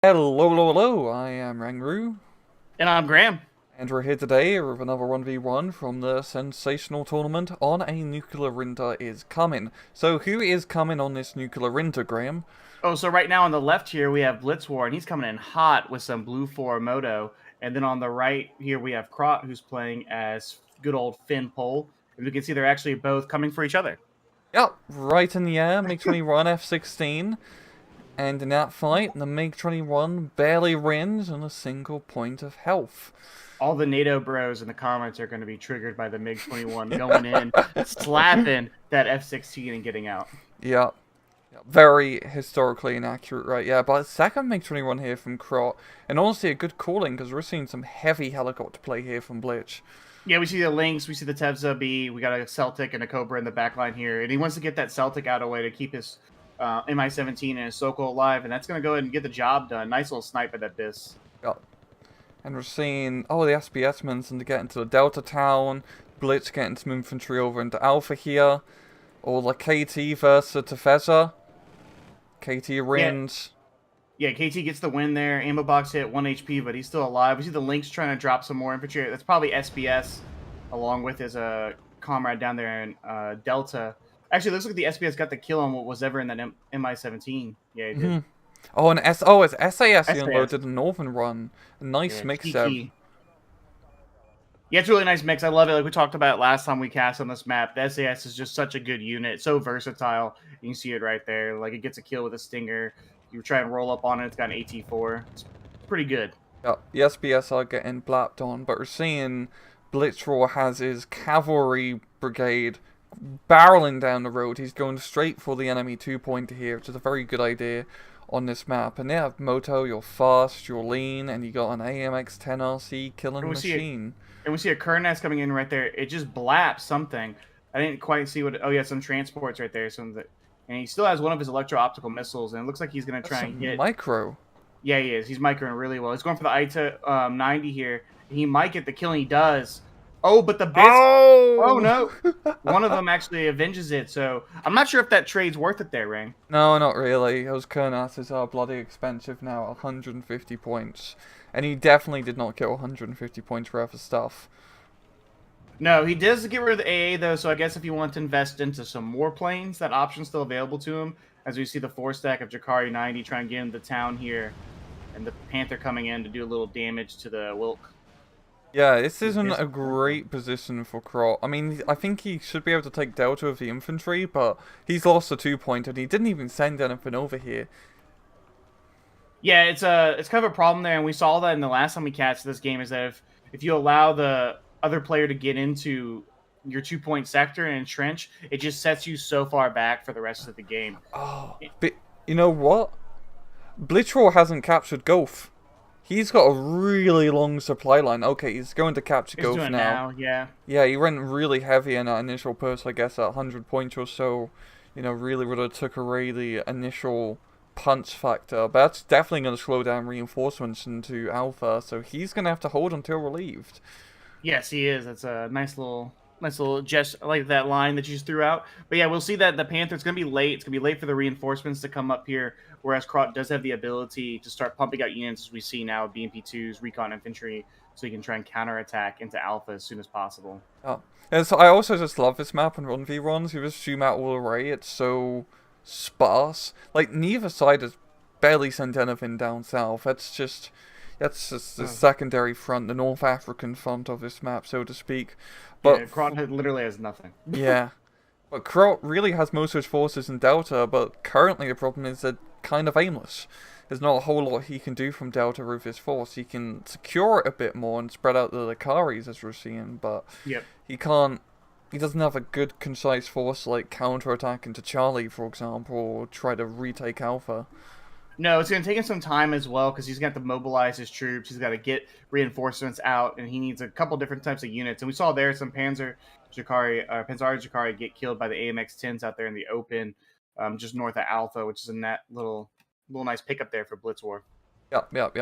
Hello, hello, hello, I am Rangru, And I'm Graham. and we're here today with another 1v1 from the SenSAtional tournament on a nuclear winter is coming. So who is coming on this nuclear winter, Graham? Oh, so right now on the left here we have Blitz War, and he's coming in hot with some Blue 4 Moto. And then on the right here we have Krot, who's playing as good old Finn Pole. And we can see they're actually both coming for each other. Yep, right in the air, MiG-21 F-16, and in that fight, the MiG-21 barely wins on a single point of health. All the NATO bros in the comments are going to be triggered by the MiG-21 going in, slapping that F-16 and getting out. Yep. Very historically inaccurate, right? Yeah, but second MiG-21 here from Krot, and honestly a good calling because we're seeing some heavy helicopter play here from Blitz. Yeah, we see the Lynx, we see the Tevza B, we got a Celtic and a Cobra in the back line here, and he wants to get that Celtic out of the way to keep his MI-17 and his Soko alive, and that's going to go ahead and get the job done. Nice little snipe at that Biss. Yep. And we're seeing, oh, the SBS men to get into the Delta Town, Blitz getting some infantry over into Alpha here, or the KT versus Tefeza. KT wins. Yeah, KT gets the win there. Ammo box hit, 1 HP, but he's still alive. We see the Lynx trying to drop some more infantry. That's probably SBS, along with his comrade down there in Delta. Actually, it looks like the SBS got the kill on what was ever in that MI-17. Yeah, he did. Oh, and it's SAS he SAS. unloaded the Northern Run. A nice mix there. Yeah, it's a really nice mix. I love it. Like we talked about last time we cast on this map, the SAS is just such a good unit. It's so versatile. You can see it right there. Like, it gets a kill with a Stinger. You try and roll up on it, it's got an AT-4. It's pretty good. Yeah, the SBS are getting blapped on, but we're seeing Blitz War has his cavalry brigade barreling down the road. He's going straight for the enemy 2-pointer here, which is a very good idea on this map. And they have Moto, you're fast, you're lean, and you got an AMX-10 RC killing machine. And we see a Kernes coming in right there. It just blaps something. I didn't quite see what... Oh, yeah, some transports right there. And he still has one of his electro-optical missiles, and it looks like he's going to try and hit... Micro. Yeah, he is. He's microing really well. He's going for the ITA 90 here. He might get the kill, and he does. Oh, but the Biss... Oh, no. One of them actually avenges it, so I'm not sure if that trade's worth it there, Rang. No, not really. Those Kernases are bloody expensive now, 150 points. And he definitely did not get 150 points worth of stuff. No, he does get rid of the AA, though, so I guess if you want to invest into some more planes, that option's still available to him. As we see the 4-stack of Jakari 90 trying to get into town here, and the Panther coming in to do a little damage to the Wilk. Yeah, this isn't a great position for Krot. I mean, I think he should be able to take Delta with the infantry, but he's lost a 2-pointer, and he didn't even send anything over here. Yeah, it's kind of a problem there, and we saw that in the last time we catched this game, is that if you allow the other player to get into your 2-point sector and entrench, it just sets you so far back for the rest of the game. Oh, but you know what? Blitzroar hasn't captured Gulf. He's got a really long supply line. Okay, he's going to capture Gulf now. Yeah. Yeah, he went really heavy in that initial push, I guess, at 100 points or so. You know, really would have took away the initial punch factor. But that's definitely going to slow down reinforcements into Alpha, so he's going to have to hold until relieved. Yes, he is. That's a nice little gesture. I like that line that you just threw out. But yeah, we'll see that the Panther's going to be late. It's going to be late for the reinforcements to come up here, whereas Krot does have the ability to start pumping out units, as we see now, BMP2s, recon infantry, so he can try and counterattack into Alpha as soon as possible. Oh. And so I also just love this map on 1v1s. You just zoom out all the way. It's so sparse. Like, neither side has barely sent anything down south. That's just the secondary front, the North African front of this map, so to speak. But yeah, Krot literally has nothing. Yeah. But Krot really has most of his forces in Delta, but currently the problem is they're kind of aimless. There's not a whole lot he can do from Delta with his force. He can secure it a bit more and spread out the Lakaris, as we're seeing, but he can't... He doesn't have a good, concise force like counterattack into Charlie, for example, or try to retake Alpha. No, it's going to take him some time as well, because he's got to mobilize his troops. He's got to get reinforcements out, and he needs a couple different types of units. And we saw there some Panzer Jakari get killed by the AMX-10s out there in the open, just north of Alpha, which is a net little nice pickup there for Blitz War. Yep.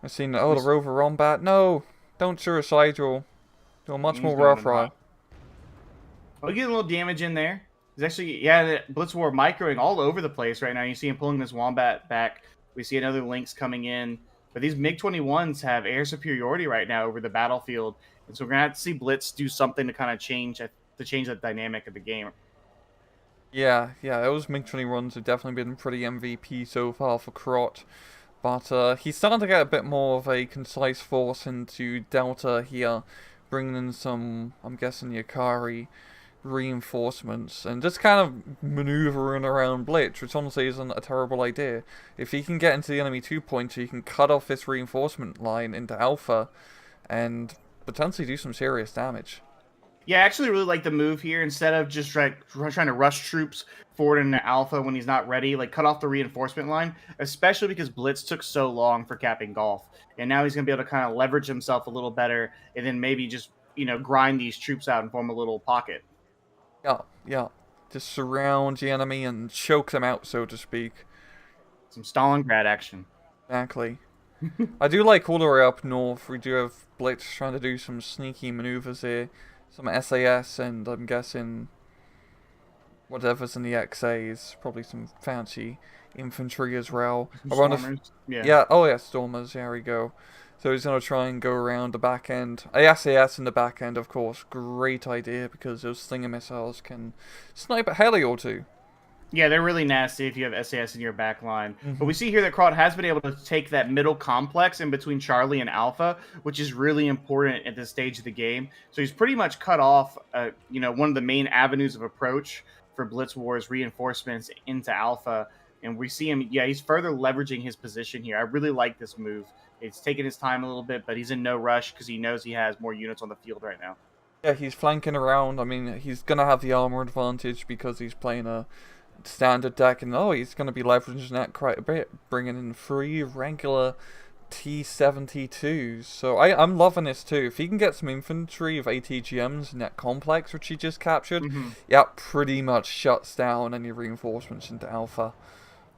I've seen the Rover Rombat. No, don't suicide. You're much more rough, right? Well, get a little damage in there. There's actually, Blitz War microing all over the place right now. You see him pulling this Wombat back We see another Lynx coming in. But these MiG-21s have air superiority right now over the battlefield. And so we're going to have to see Blitz do something to kind of change the dynamic of the game. Yeah, those MiG-20 runs have definitely been pretty MVP so far for Krot. But he's starting to get a bit more of a concise force into Delta here, bringing in some, I'm guessing, Yakari reinforcements, and just kind of maneuvering around Blitz, which honestly isn't a terrible idea. If he can get into the enemy 2-pointer, he can cut off this reinforcement line into Alpha, and potentially do some serious damage. Yeah, I actually really like the move here. Instead of just trying to rush troops forward into Alpha when he's not ready, like cut off the reinforcement line, especially because Blitz took so long for capping Golf. And now he's going to be able to kind of leverage himself a little better and then maybe just, grind these troops out and form a little pocket. Yeah. Just surround the enemy and choke them out, so to speak. Some Stalingrad action. Exactly. I do like all the way up north, we do have Blitz trying to do some sneaky maneuvers here. Some SAS, and I'm guessing whatever's in the XAs, probably some fancy infantry as well. Stormers. Yeah, oh yeah, Stormers, there we go. So he's going to try and go around the back end. SAS in the back end, of course, great idea, because those Stinger missiles can snipe a heli or two. Yeah, they're really nasty if you have SAS in your back line. But we see here that Krot has been able to take that middle complex in between Charlie and Alpha, which is really important at this stage of the game. So he's pretty much cut off, one of the main avenues of approach for Blitz War's reinforcements into Alpha. And we see him, he's further leveraging his position here. I really like this move. It's taking his time a little bit, but he's in no rush because he knows he has more units on the field right now. Yeah, he's flanking around. I mean, he's going to have the armor advantage because he's playing a standard deck, and he's going to be leveraging that quite a bit, bringing in 3 regular T-72s. So I'm loving this too. If he can get some infantry of ATGMs in that complex which he just captured, pretty much shuts down any reinforcements into Alpha.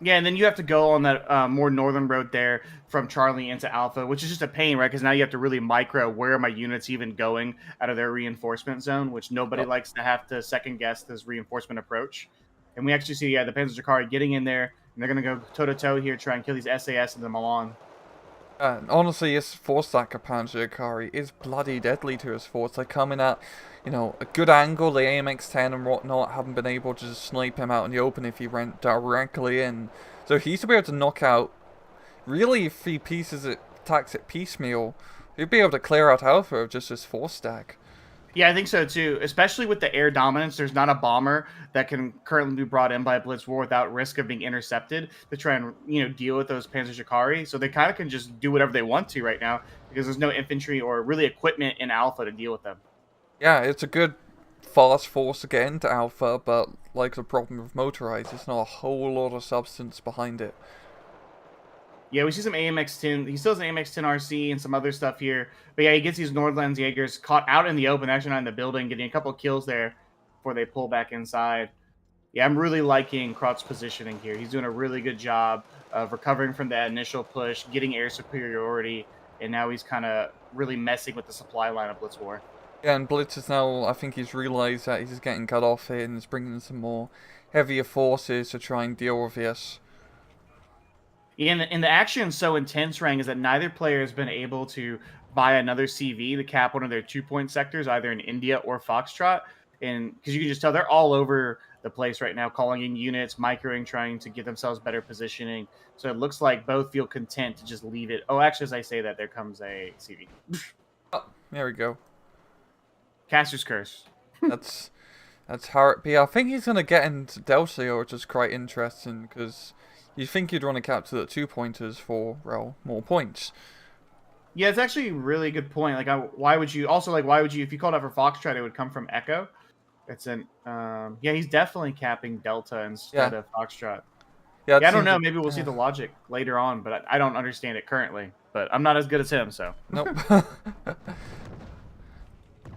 Yeah, and then you have to go on that more northern road there from Charlie into Alpha, which is just a pain, right? Because now you have to really micro where are my units even going out of their reinforcement zone, which nobody likes to have to second guess this reinforcement approach. And we actually see, the Panzer Jakari getting in there, and they're going to go toe-to-toe here, try and kill these SAS and the Milan. Honestly, his 4-stacker Panzer Jakari is bloody deadly to his force. They're coming at, a good angle. The AMX-10 and whatnot haven't been able to just snipe him out in the open if he went directly in. So he used to be able to knock out, really, if he attacks it piecemeal, he'd be able to clear out Alpha with just his 4-stack. Yeah, I think so too. Especially with the air dominance, there's not a bomber that can currently be brought in by Blitz War without risk of being intercepted to try and deal with those Panzer Jakari. So they kind of can just do whatever they want to right now because there's no infantry or really equipment in Alpha to deal with them. Yeah, it's a good fast force to get into Alpha, but like the problem with motorized, there's not a whole lot of substance behind it. Yeah, we see some AMX-10. He still has an AMX-10 RC and some other stuff here. But yeah, he gets these Nordlands Jaegers caught out in the open, actually not in the building, getting a couple of kills there before they pull back inside. Yeah, I'm really liking Krot's positioning here. He's doing a really good job of recovering from that initial push, getting air superiority, and now he's kind of really messing with the supply line of Blitz War. Yeah, and Blitz is now, I think he's realised that he's getting cut off here and is bringing in some more heavier forces to try and deal with this. Yeah, and the action so intense, Rang, is that neither player has been able to buy another CV to cap one of their 2-point sectors, either in India or Foxtrot. And because you can just tell they're all over the place right now, calling in units, microing, trying to get themselves better positioning. So it looks like both feel content to just leave it. Oh, actually, as I say that, there comes a CV. Oh, there we go. Caster's Curse. That's how it be. I think he's going to get into Delcio, which is quite interesting, because you think you'd want to capture the 2-pointers for, well, more points. Yeah, it's actually a really good point. Like, why would you, if you called out for Foxtrot, it would come from Echo. It's an, he's definitely capping Delta instead of Foxtrot. Yeah, I don't know. Maybe we'll see the logic later on, but I don't understand it currently. But I'm not as good as him, so. Nope.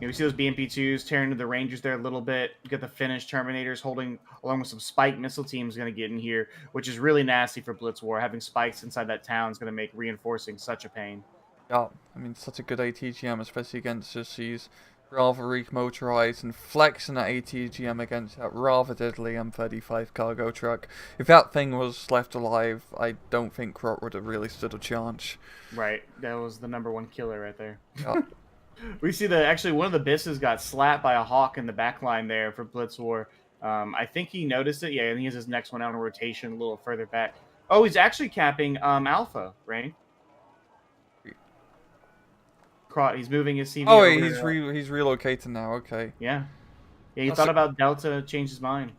We see those BMP-2s tearing into the Rangers there a little bit. You got the Finnish Terminators holding, along with some Spike missile teams going to get in here, which is really nasty for Blitz War. Having spikes inside that town is going to make reinforcing such a pain. Yeah, I mean, such a good ATGM, especially against just these rather motorized and flexing that ATGM against that rather deadly M35 cargo truck. If that thing was left alive, I don't think Krot would have really stood a chance. Right, that was the #1 killer right there. Yeah. We see that actually one of the Bisses got slapped by a Hawk in the back line there for Blitz War. I think he noticed it. Yeah, and he has his next one out in rotation a little further back. Oh, he's actually capping Alpha, right? Krot, he's moving his CV Oh, over wait, he's to, he's relocating now. Okay. yeah. Yeah, he That's thought a about Delta, changed his mind.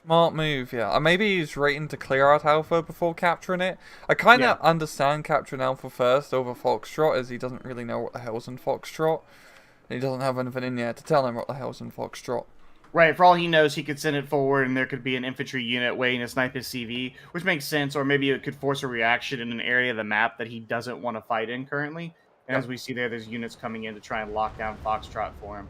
smart move. Yeah. Maybe he's waiting to clear out Alpha before capturing it. I kind Yeah. of understand capturing Alpha first over Foxtrot, as he doesn't really know what the hell's in Foxtrot. And he doesn't have anything in yet to tell him what the hell's in Foxtrot. Right, for all he knows, he could send it forward, and there could be an infantry unit waiting to snipe his CV, which makes sense, or maybe it could force a reaction in an area of the map that he doesn't want to fight in currently. And as we see there's units coming in to try and lock down Foxtrot for him,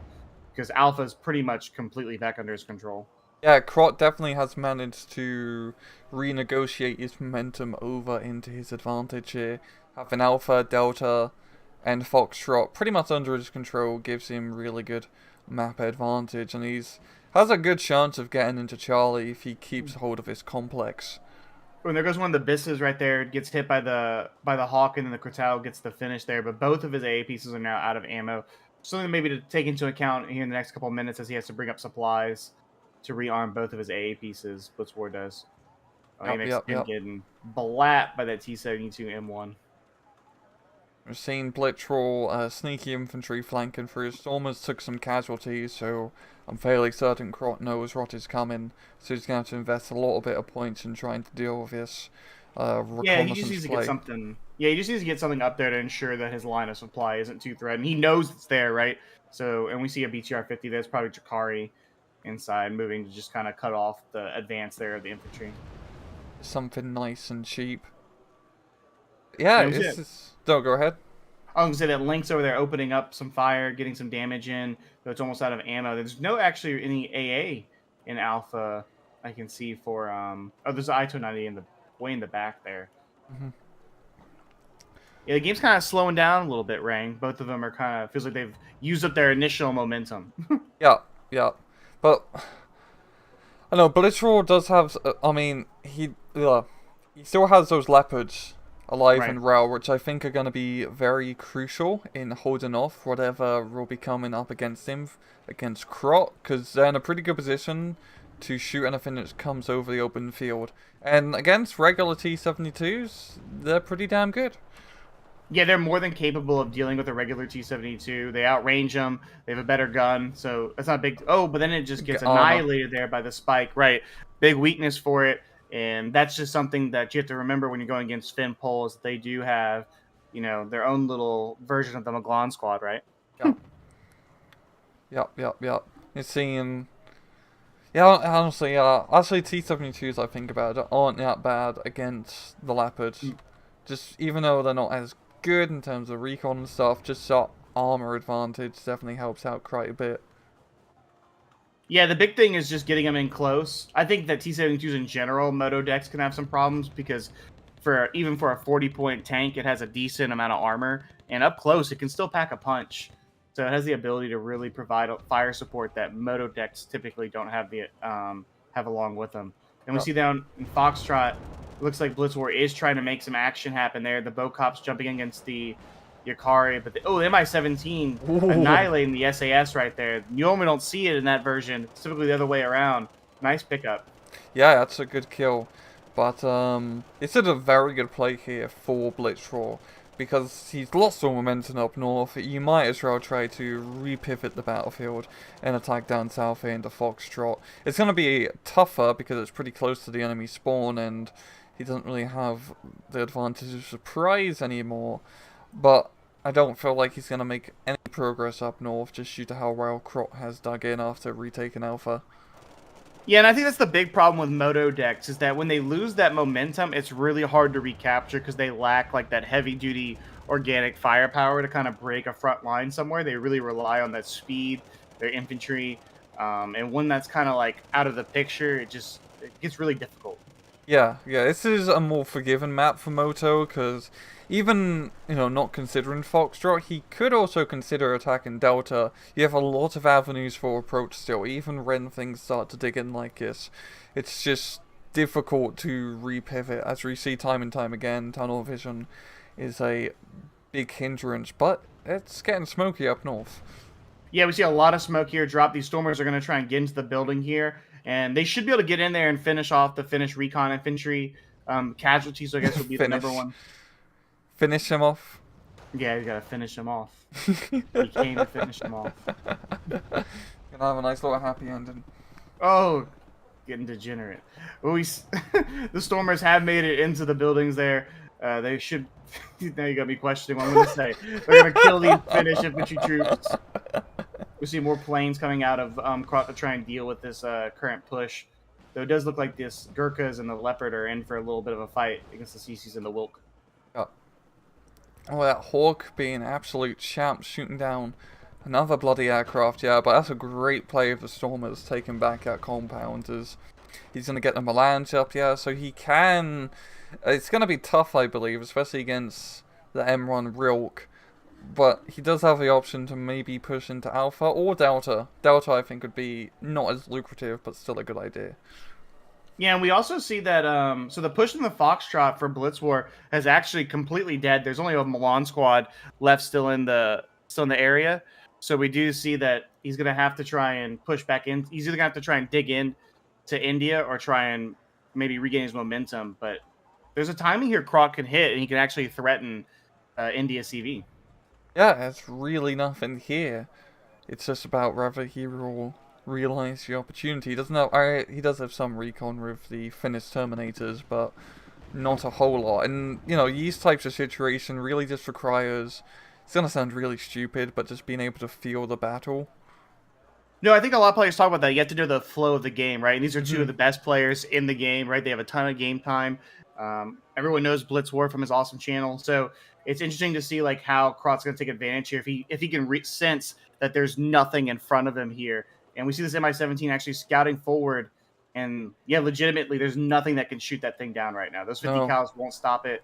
because Alpha's pretty much completely back under his control. Yeah, Krot definitely has managed to renegotiate his momentum over into his advantage here. Having Alpha, Delta, and Foxtrot pretty much under his control gives him really good map advantage, and he's has a good chance of getting into Charlie if he keeps hold of his complex. Oh, and there goes one of the Bisses right there, gets hit by the Hawk, and then the Krot gets the finish there, but both of his AA pieces are now out of ammo. Something maybe to take into account here in the next couple of minutes as he has to bring up supplies to rearm both of his AA pieces. Blitz War does. He makes him getting blapped by that T-72 M1. We're seeing Blitz War, sneaky infantry flanking through. Stormers took some casualties, so I'm fairly certain Krot knows what is coming. So he's going to have to invest a little bit of points in trying to deal with this reconnaissance Yeah, he just needs to play. get something. Yeah, he just needs to get something up there to ensure that his line of supply isn't too threatened. He knows it's there, right? So, and we see a BTR-50 there. It's probably Jakari inside, moving to just kind of cut off the advance there of the infantry. Something nice and cheap. Yeah, this is... Don't go ahead. I was going to say that Link's over there opening up some fire, getting some damage in, though it's almost out of ammo. There's no actually any AA in Alpha I can see for... Oh, there's an I-290 in the way in the back there. Mm-hmm. Yeah, the game's kind of slowing down a little bit, Rang. Both of them are kind of... Feels like they've used up their initial momentum. Yeah. But... I know, Blitz War does have... I mean, he still has those leopards alive and well, which I think are going to be very crucial in holding off whatever will be coming up against him, against Krot, because they're in a pretty good position to shoot anything that comes over the open field. And against regular T-72s, they're pretty damn good. Yeah, they're more than capable of dealing with a regular T-72. They outrange them. They have a better gun, so that's not a big... Oh, but then it just gets annihilated there by the spike. Right, big weakness for it. And that's just something that you have to remember when you're going against Finn Poles. They do have, you know, their own little version of the Maglon squad, right? Yep. You're seeing... Yeah, honestly, actually T-72s, I think about it, aren't that bad against the Leopards. Just, even though they're not as good in terms of recon and stuff, just that armor advantage definitely helps out quite a bit. Yeah, the big thing is just getting them in close. I think that T-72s in general, Moto decks can have some problems because even for a 40-point tank, it has a decent amount of armor. And up close, it can still pack a punch. So it has the ability to really provide fire support that Moto decks typically don't have have along with them. And we see down in Foxtrot, it looks like Blitz War is trying to make some action happen there. The Bocop's jumping against the Yakari, but the MI-17 annihilating the SAS right there. You normally don't see it in that version. It's typically the other way around. Nice pickup. Yeah, that's a good kill. But it's a very good play here for Blitz War, because he's lost all momentum up north. You might as well try to repivot the battlefield and attack down south here into Foxtrot. It's going to be tougher because it's pretty close to the enemy spawn and he doesn't really have the advantage of surprise anymore. But I don't feel like he's going to make any progress up north just due to how well Krot has dug in after retaking Alpha. Yeah, and I think that's the big problem with Moto decks is that when they lose that momentum, it's really hard to recapture because they lack like that heavy-duty organic firepower to kind of break a front line somewhere. They really rely on that speed, their infantry, and when that's kind of like out of the picture, it gets really difficult. Yeah, this is a more forgiving map for Moto, because even, not considering Foxtrot, he could also consider attacking Delta. You have a lot of avenues for approach still, even when things start to dig in like this. It's just difficult to repivot, as we see time and time again. Tunnel vision is a big hindrance, but it's getting smoky up north. Yeah, we see a lot of smoke here drop. These Stormers are going to try and get into the building here, and they should be able to get in there and finish off the Finnish recon infantry. Casualties, I guess, would be the number one. Finish him off. Yeah, you got to finish him off. He came to finish him off. Gonna have a nice little happy ending. Oh, getting degenerate. Well, the Stormers have made it into the buildings there. They should. Now you got me questioning what I'm going to say. They're going to kill these Finnish infantry troops. We see more planes coming out of Krot to try and deal with this current push. Though it does look like this Gurkhas and the Leopard are in for a little bit of a fight against the CCs and the Wilk. Oh, that Hawk being absolute champ, shooting down another bloody aircraft, yeah, but that's a great play of the Stormers taking back that compound, as he's going to get the melange up, yeah, so he can... It's going to be tough, I believe, especially against the M1 Rilk, but he does have the option to maybe push into Alpha or Delta. Delta, I think, would be not as lucrative, but still a good idea. Yeah, and we also see that so the push in the Foxtrot for Blitz War has actually completely dead. There's only a Milan squad left still in the area. So we do see that he's going to have to try and push back in. He's either going to have to try and dig in to India or try and maybe regain his momentum. But there's a timing here Krot can hit, and he can actually threaten India CV. Yeah, it's really nothing here. It's just about whether he will realize the opportunity. He doesn't have, he does have some recon with the Finnish Terminators, but not a whole lot. And, these types of situation really just requires, it's going to sound really stupid, but just being able to feel the battle. No, I think a lot of players talk about that. You have to know the flow of the game, right? And these are two of the best players in the game, right? They have a ton of game time. Everyone knows Blitz War from his awesome channel. So it's interesting to see like how Krot's going to take advantage here. If he can sense that there's nothing in front of him here. And we see this Mi-17 actually scouting forward. And yeah, legitimately, there's nothing that can shoot that thing down right now. Those 50 cals won't stop it.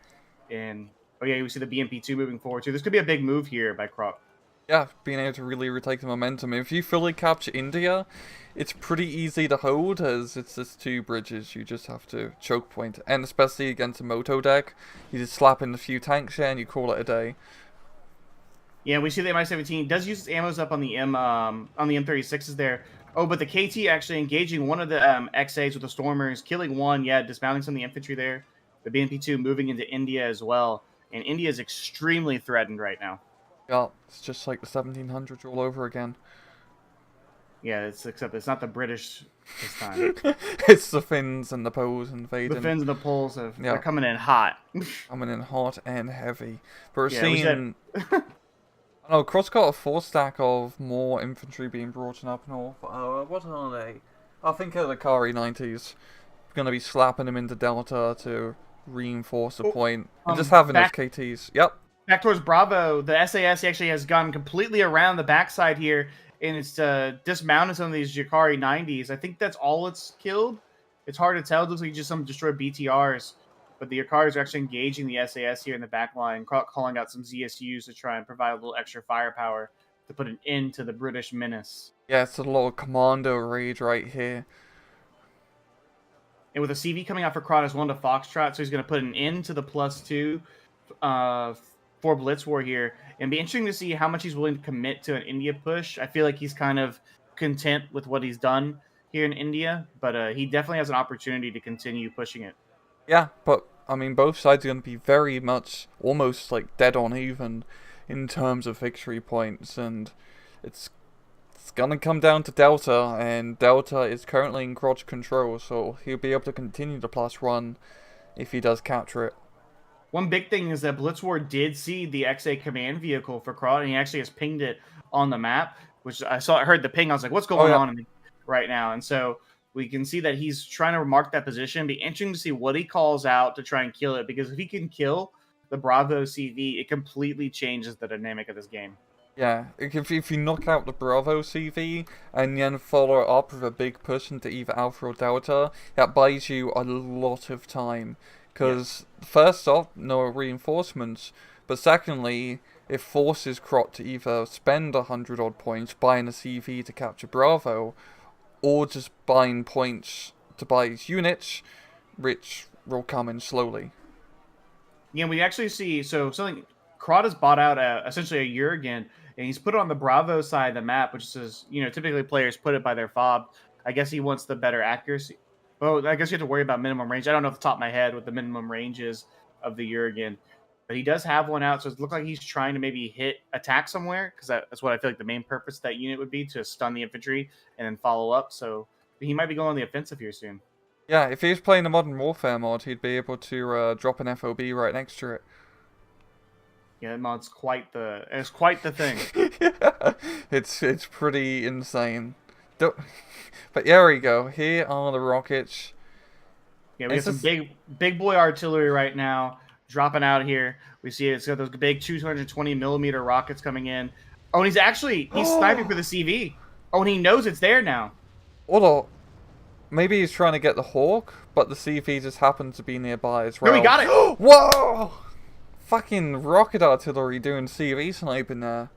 And oh yeah, we see the BMP-2 moving forward too. This could be a big move here by Krot. Yeah, being able to really retake the momentum. If you fully capture India, it's pretty easy to hold, as it's just two bridges you just have to choke point. And especially against a Moto deck, you just slap in a few tanks here and you call it a day. Yeah, we see the Mi-17 does use its ammos up on the M36s there. Oh, but the KT actually engaging one of the XAs with the Stormers, killing one, yeah, dismounting some of the infantry there. The BMP-2 moving into India as well. And India is extremely threatened right now. Yeah, it's just like the 1700s all over again. Yeah, except it's not the British this time. It's the Finns and the Poles invading. The Finns and the Poles they're coming in hot. Coming in hot and heavy. But we're seeing... Oh, Krot's got a 4-stack of more infantry being brought in up north. What are they? I think they're the Kari 90s. Going to be slapping them into Delta to reinforce the point. And just having those KTs. Yep. Back towards Bravo, the SAS actually has gone completely around the backside here, and it's dismounted some of these Jakari 90s. I think that's all it's killed. It's hard to tell. It looks like just some destroyed BTRs. But the Yakaris are actually engaging the SAS here in the back line, calling out some ZSUs to try and provide a little extra firepower to put an end to the British menace. Yeah, it's a little commando raid right here. And with a CV coming out for Krot as one to Foxtrot, so he's going to put an end to the +2 for Blitz War here. And be interesting to see how much he's willing to commit to an India push. I feel like he's kind of content with what he's done here in India, but he definitely has an opportunity to continue pushing it. Yeah, but I mean, both sides are going to be very much almost like dead on even in terms of victory points, and it's going to come down to Delta, and Delta is currently in Krot's control, so he'll be able to continue the +1 if he does capture it. One big thing is that Blitz War did see the XA command vehicle for Krot, and he actually has pinged it on the map, which I heard the ping. I was like, what's going on right now? And so we can see that he's trying to mark that position. Be interesting to see what he calls out to try and kill it, because if he can kill the Bravo CV, it completely changes the dynamic of this game. Yeah, if you knock out the Bravo CV and then follow it up with a big push into either Alpha or Delta, that buys you a lot of time. Because, first off, no reinforcements, but secondly, it forces Krot to either spend 100 odd points buying a CV to capture Bravo, or just buying points to buy his units, which will come in slowly. Yeah, we actually see something. Krot has bought out essentially a Jurgen, and he's put it on the Bravo side of the map, which is typically players put it by their fob. I guess he wants the better accuracy. Well, I guess you have to worry about minimum range. I don't know off the top of my head what the minimum range is of the Jurgen, but he does have one out, so it looks like he's trying to maybe hit attack somewhere because that's what I feel like the main purpose of that unit would be, to stun the infantry and then follow up. So he might be going on the offensive here soon. Yeah, if he was playing the Modern Warfare mod, he'd be able to drop an FOB right next to it. Yeah, that mod's quite the thing. Yeah, it's pretty insane. But there we go. Here are the rockets. Yeah, we have some big boy artillery right now dropping out here. We see it's got those big 220 millimeter rockets coming in. Oh, and he's sniping for the CV. Oh, and he knows it's there now. Although, maybe he's trying to get the Hawk, but the CV just happened to be nearby as well. No, he got it. Whoa! Fucking rocket artillery doing CV sniping there.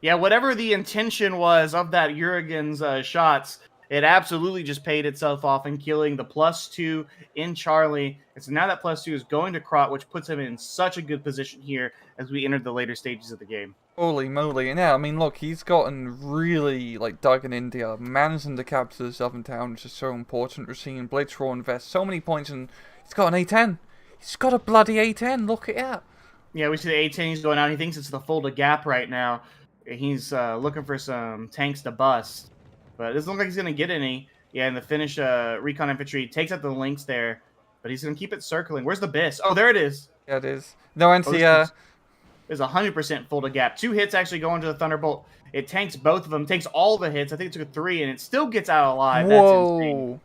Yeah, whatever the intention was of that Jurgen's shots, it absolutely just paid itself off in killing the +2 in Charlie. And so now that +2 is going to Krot, which puts him in such a good position here as we enter the later stages of the game. Holy moly. And yeah, I mean, look, he's gotten really, dug in India. Managing to capture the southern town, which is so important. We're seeing Blitz War invest so many points, and he's got an A10. He's got a bloody A10. Look at that. Yeah, we see the A10. He's going out. He thinks it's the Fulda Gap right now. He's looking for some tanks to bust. But it doesn't look like he's going to get any. Yeah, and the Finnish recon infantry takes out the links there. But he's going to keep it circling. Where's the BIS? Oh, there it is. Yeah, it is. No, and is 100% Fulda Gap. 2 hits actually go into the Thunderbolt. It tanks both of them. Takes all the hits. I think it took a 3, and it still gets out alive. Whoa. That's insane.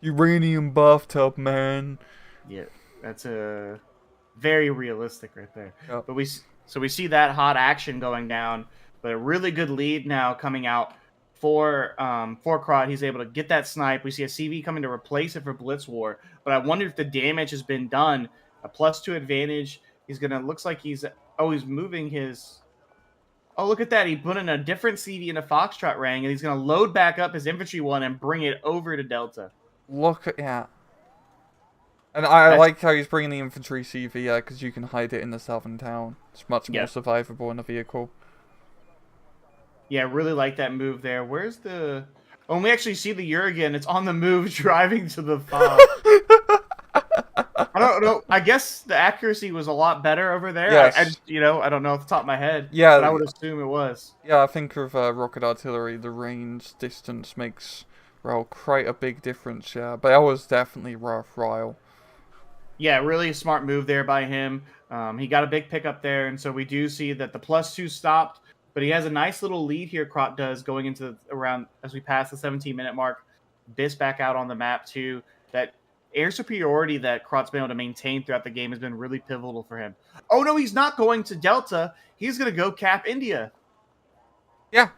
Uranium bathtub, man. Yeah, that's a very realistic right there. Yep. But we see that hot action going down, but a really good lead now coming out for Krot. He's able to get that snipe. We see a CV coming to replace it for Blitz War, but I wonder if the damage has been done. A +2 advantage. He's gonna looks like he's moving his. Oh, look at that! He put in a different CV in a Foxtrot rang, and he's gonna load back up his infantry one and bring it over to Delta. Look at that. And I like how he's bringing the infantry CV, because you can hide it in the southern town. It's much more survivable in a vehicle. Yeah, I really like that move there. Where's the... Oh, and we actually see the Jurgen. It's on the move, driving to the fob. I don't know. I guess the accuracy was a lot better over there. Yes. I just, I don't know off the top of my head. Yeah, but I would assume it was. Yeah, I think with rocket artillery, the range distance makes, well, quite a big difference, yeah. But that was definitely worthwhile. Yeah, really smart move there by him. He got a big pickup there, and so we do see that the +2 stopped, but he has a nice little lead here, Krot does, going into around as we pass the 17-minute mark. BIS back out on the map, too. That air superiority that Krot's been able to maintain throughout the game has been really pivotal for him. Oh, no, he's not going to Delta. He's going to go cap India. Yeah.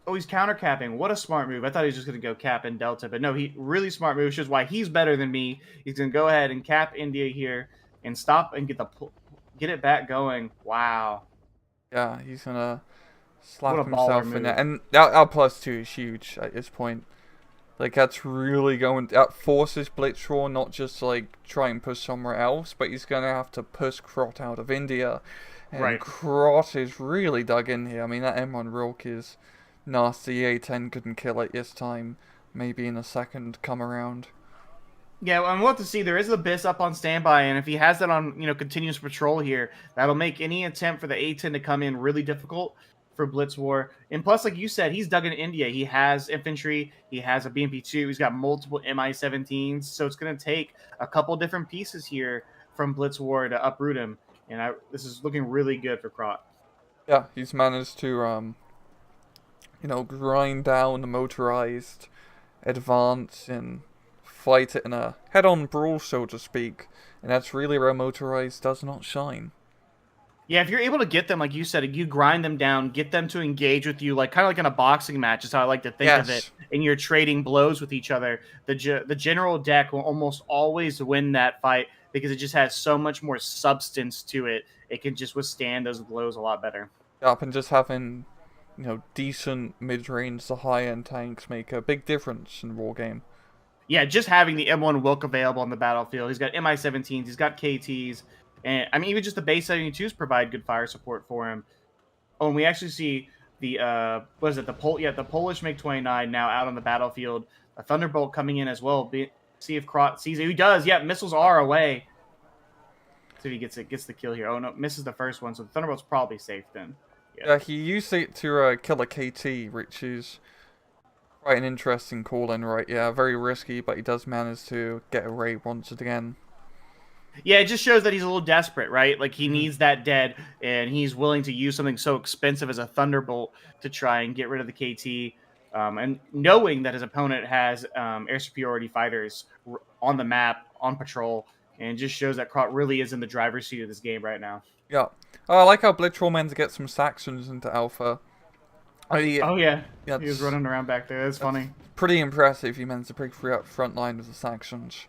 Oh, he's counter-capping. What a smart move. I thought he was just going to go cap in Delta, but no, really smart move. Shows why he's better than me. He's going to go ahead and cap India here and stop and get it back going. Wow. Yeah, he's going to slap What a himself baller in there. move. And that +2 is huge at this point. That's really going... That forces Blitz War not just, try and push somewhere else, but he's going to have to push Krot out of India. And Right. Krot is really dug in here. I mean, that M1 Rook is... nasty. A10 couldn't kill it this time. Maybe in a second come around. Yeah, well, we'll have to see. There is a BIS up on standby, and if he has that on, continuous patrol here, that'll make any attempt for the A10 to come in really difficult for Blitz War. And plus, like you said, he's dug in India. He has infantry. He has a BMP-2. He's got multiple Mi-17s. So it's going to take a couple different pieces here from Blitz War to uproot him. And this is looking really good for Krot. Yeah, he's managed to, grind down the motorized advance and fight it in a head-on brawl, so to speak. And that's really where motorized does not shine. Yeah, if you're able to get them, like you said, you grind them down, get them to engage with you, like kind of like in a boxing match is how I like to think of it. Yes. And you're trading blows with each other. The general deck will almost always win that fight because it just has so much more substance to it. It can just withstand those blows a lot better. Yep, and just having, decent mid-range to high-end tanks make a big difference in Wargame. Yeah, just having the M1 Wilk available on the battlefield. He's got MI-17s, he's got KTs, and I mean even just the base 72s provide good fire support for him. Oh, and we actually see the what is it? The Polish MiG-29 now out on the battlefield. A Thunderbolt coming in as well. See if Krot sees it. He does. Yeah, missiles are away. See if he gets the kill here. Oh no, misses the first one. So the Thunderbolt's probably safe then. Yeah, he used it to kill a KT, which is quite an interesting call-in, right? Yeah, very risky, but he does manage to get away once again. Yeah, it just shows that he's a little desperate, right? Like he needs that dead, and he's willing to use something so expensive as a Thunderbolt to try and get rid of the KT. And knowing that his opponent has air superiority fighters on the map, on patrol, and it just shows that Krot really is in the driver's seat of this game right now. Yeah. Oh, I like how Blitz War managed to get some Saxons into Alpha. Oh yeah, Yeah, he was running around back there. That's funny. Pretty impressive. He managed to break free up front line with the Saxons.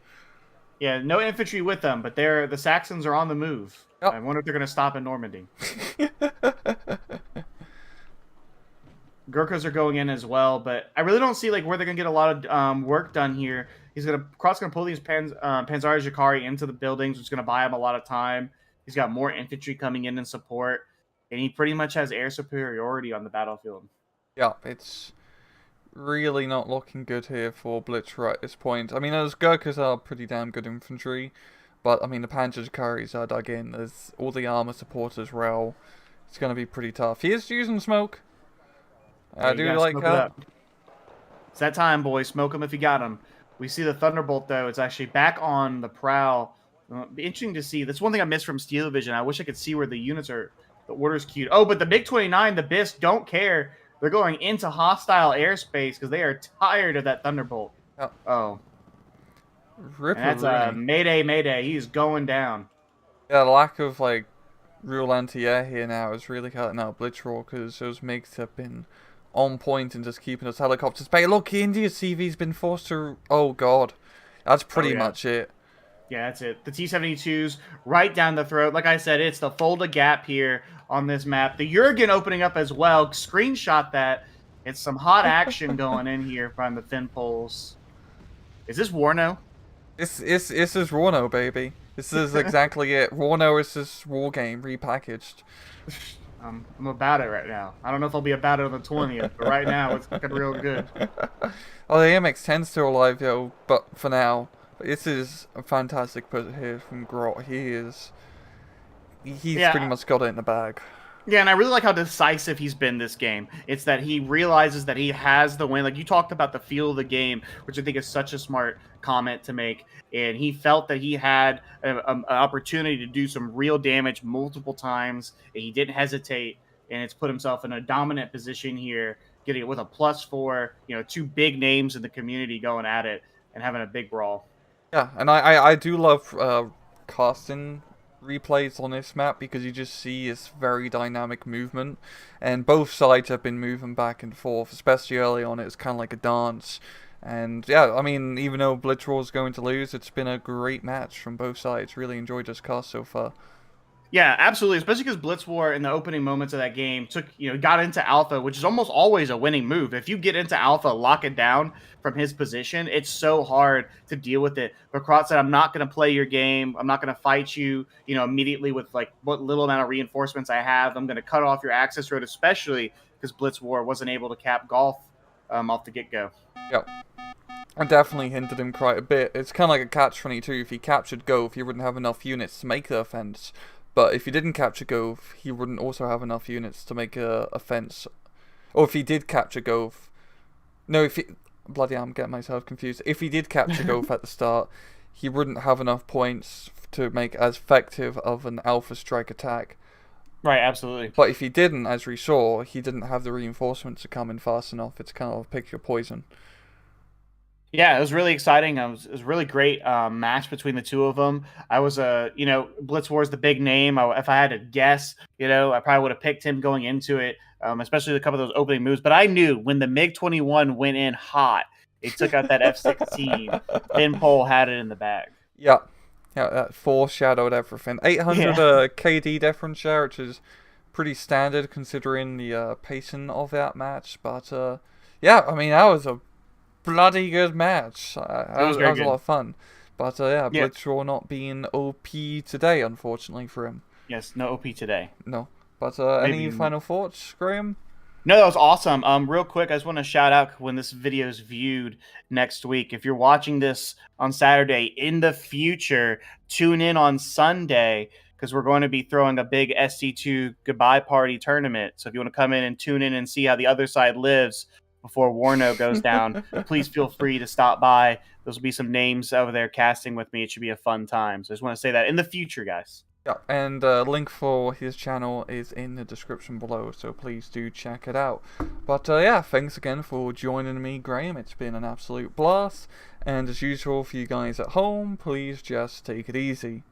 Yeah, no infantry with them, but the Saxons are on the move. Yep. I wonder if they're going to stop in Normandy. Gurkhas are going in as well, but I really don't see like where they're going to get a lot of work done here. Krot's going to pull these Panzari Jakari into the buildings, which is going to buy him a lot of time. He's got more infantry coming in support, and he pretty much has air superiority on the battlefield. Yeah, it's really not looking good here for Blitz War at this point. I mean, those Gurkhas are pretty damn good infantry, but I mean, the Panzerjakaris are dug in. There's all the armor support as well. It's going to be pretty tough. He is using smoke. I do like that. It's that time, boys. Smoke him if you got him. We see the Thunderbolt, though. It's actually back on the prowl. Be interesting to see. That's one thing I missed from Steel Vision. I wish I could see where the units are, the orders queued. Oh, but the MiG-29, the BIS, don't care. They're going into hostile airspace because they are tired of that Thunderbolt. Oh. And that's a Mayday, Mayday. He's going down. Yeah, the lack of, like, real anti-air here now is really hurting out Blitz War because those MiGs have been on point and just keeping those helicopters bay. Look, India's CV's been forced to... Oh, God. That's pretty much it. Yeah, that's it. The T-72s right down the throat. Like I said, it's the Fulda Gap here on this map. The Jurgen opening up as well. Screenshot that. It's some hot action going in here from the Finn Poles. Is this Warno? This is Rolo, baby. This is exactly it. Rolo is this Wargame repackaged. I'm about it right now. I don't know if I'll be about it on the 20th, but right now it's looking real good. Oh, the MX-10's still alive, yo, but for now. This is a fantastic put here from Krot. He's pretty much got it in the bag. Yeah, and I really like how decisive he's been this game. It's that he realizes that he has the win. Like, you talked about the feel of the game, which I think is such a smart comment to make. And he felt that he had an opportunity to do some real damage multiple times, and he didn't hesitate, and it's put himself in a dominant position here, getting it with a +4, two big names in the community going at it and having a big brawl. Yeah, and I do love casting replays on this map because you just see this very dynamic movement, and both sides have been moving back and forth, especially early on. It's kind of like a dance, and yeah, I mean, even though Blitz War is going to lose, it's been a great match from both sides. Really enjoyed this cast so far. Yeah, absolutely. Especially because Blitz War in the opening moments of that game got into alpha, which is almost always a winning move. If you get into alpha, lock it down from his position, it's so hard to deal with it. But Krot said, I'm not going to play your game. I'm not going to fight you, immediately with like what little amount of reinforcements I have. I'm going to cut off your access road, especially because Blitz War wasn't able to cap golf off the get-go. Yep. I definitely hinted him quite a bit. It's kind of like a catch-22. If he captured Gove, he wouldn't have enough units to make the offense. But if he didn't capture Gove, he wouldn't also have enough units to make a fence. Or if he did capture Gove... No, if he... Bloody hell, I'm getting myself confused. If he did capture Gove at the start, he wouldn't have enough points to make as effective of an alpha strike attack. Right, absolutely. But if he didn't, as we saw, he didn't have the reinforcements to come in fast enough. It's kind of pick your poison. Yeah, it was really exciting. It was a really great match between the two of them. I was you know, Blitz War is the big name. If I had to guess, you know, I probably would have picked him going into it, especially a couple of those opening moves. But I knew when the MiG-21 went in hot, it took out that F-16. Finn Pole had it in the bag. Yeah, yeah, that foreshadowed everything. 800 Yeah, KD difference share, which is pretty standard considering the pacing of that match. But yeah, I mean that was a bloody good match. it was That very was a lot good. of fun. But yeah, Yeah, Blitz War not being OP today, unfortunately for him. yes, no OP today. No. But any Maybe. final thoughts, Graham? No, that was awesome. Real quick, I just want to shout out when this video is viewed next week. If you're watching this on Saturday in the future, tune in on Sunday because we're going to be throwing a big SC2 goodbye party tournament. So if you want to come in and tune in and see how the other side lives before Warno goes down, please feel free to stop by. There'll be some names over there casting with me. It should be a fun time. So I just want to say that in the future, guys. Yeah, and link for his channel is in the description below, so please do check it out. But yeah, thanks again for joining me, Graham. It's been an absolute blast. And as usual for you guys at home, please just take it easy.